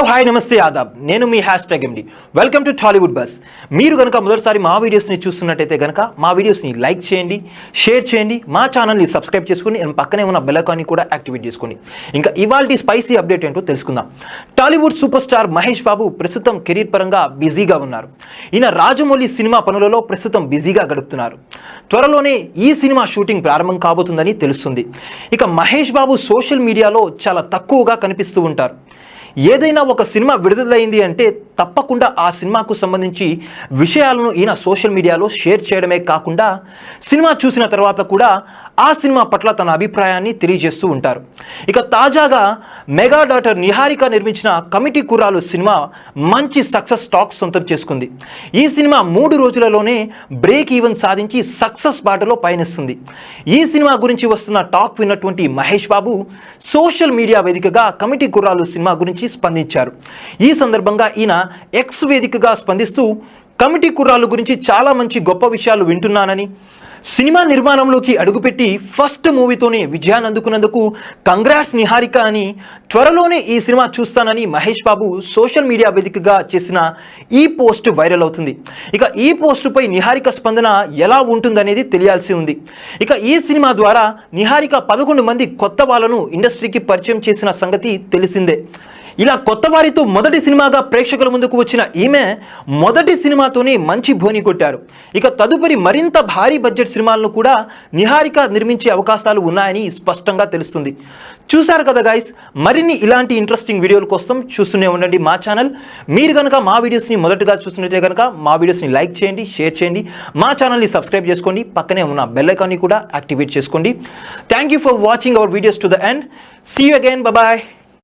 Hello hi నమస్తే ఆదాబ్ నేను మీ #MD welcome to Tollywood bus. మీరు కనుక మొదటిసారి మా వీడియోస్ని చూస్తున్నట్టయితే కనుక మా వీడియోస్ని లైక్ చేయండి, షేర్ చేయండి, మా ఛానల్ని సబ్స్క్రైబ్ చేసుకుని పక్కనే ఉన్న బెల్ ఐకాన్ని కూడా యాక్టివేట్ చేసుకోండి. ఇంకా ఇవాల్టి స్పైసీ అప్డేట్ ఏంటో తెలుసుకుందాం. టాలీవుడ్ సూపర్ స్టార్ మహేష్ బాబు ప్రస్తుతం కెరీర్ పరంగా బిజీగా ఉన్నారు. ఈయన రాజమౌళి సినిమా పనులలో ప్రస్తుతం బిజీగా గడుపుతున్నారు. త్వరలోనే ఈ సినిమా షూటింగ్ ప్రారంభం కాబోతుందని తెలుస్తుంది. ఇక మహేష్ బాబు సోషల్ మీడియాలో చాలా తక్కువగా కనిపిస్తూ ఉంటారు. ఏదైనా ఒక సినిమా విడుదలైంది అంటే తప్పకుండా ఆ సినిమాకు సంబంధించి విషయాలను ఈయన సోషల్ మీడియాలో షేర్ చేయడమే కాకుండా సినిమా చూసిన తర్వాత కూడా ఆ సినిమా పట్ల తన అభిప్రాయాన్ని తెలియజేస్తూ ఉంటారు. ఇక తాజాగా మెగా డాటర్ నిహారిక నిర్మించిన కమిటీ కుర్రాలు సినిమా మంచి సక్సెస్ టాక్ సొంతం చేసుకుంది. ఈ సినిమా 3 రోజులలోనే బ్రేక్ ఈవెన్ సాధించి సక్సెస్ బాటలో పయనిస్తుంది. ఈ సినిమా గురించి వస్తున్న టాక్ విన్నటువంటి మహేష్ బాబు సోషల్ మీడియా వేదికగా కమిటీ కుర్రాలు సినిమా గురించి స్పందించారు. ఈ సందర్భంగా ఈయన ఎక్స్ వేదికగా స్పందిస్తూ కమిటీ కుర్రాలు గురించి చాలా మంచి గొప్ప విషయాలు వింటున్నానని, సినిమా నిర్మాణంలోకి అడుగుపెట్టి ఫస్ట్ మూవీతోనే విజయాన్ని అందుకున్నందుకు కంగ్రాట్స్ నిహారిక అని, త్వరలోనే ఈ సినిమా చూస్తానని మహేష్ బాబు సోషల్ మీడియా వేదికగా చేసిన ఈ పోస్ట్ వైరల్ అవుతుంది. ఇక ఈ పోస్టుపై నిహారిక స్పందన ఎలా ఉంటుందనేది తెలియాల్సి ఉంది. ఇక ఈ సినిమా ద్వారా నిహారిక 11 మంది కొత్త వాళ్ళను ఇండస్ట్రీకి పరిచయం చేసిన సంగతి తెలిసిందే. ఇలా కొత్త వారితో మొదటి సినిమాగా ప్రేక్షకుల ముందుకు వచ్చిన ఈమె మొదటి సినిమాతోనే మంచి బోని కొట్టారు. ఇక తదుపరి మరింత భారీ బడ్జెట్ సినిమాలను కూడా నిహారిక నిర్మించే అవకాశాలు ఉన్నాయని స్పష్టంగా తెలుస్తుంది. చూశారు కదా గైస్, మరిన్ని ఇలాంటి ఇంట్రెస్టింగ్ వీడియోల కోసం చూస్తూనే ఉండండి మా ఛానల్. మీరు కనుక మా వీడియోస్ని మొదటగా చూస్తున్నట్టే కనుక మా వీడియోస్ని లైక్ చేయండి, షేర్ చేయండి, మా ఛానల్ని సబ్స్క్రైబ్ చేసుకోండి, పక్కనే ఉన్న బెల్ ఐకాన్ని కూడా యాక్టివేట్ చేసుకోండి. Thank you for watching our videos to the end. See you again. Bye.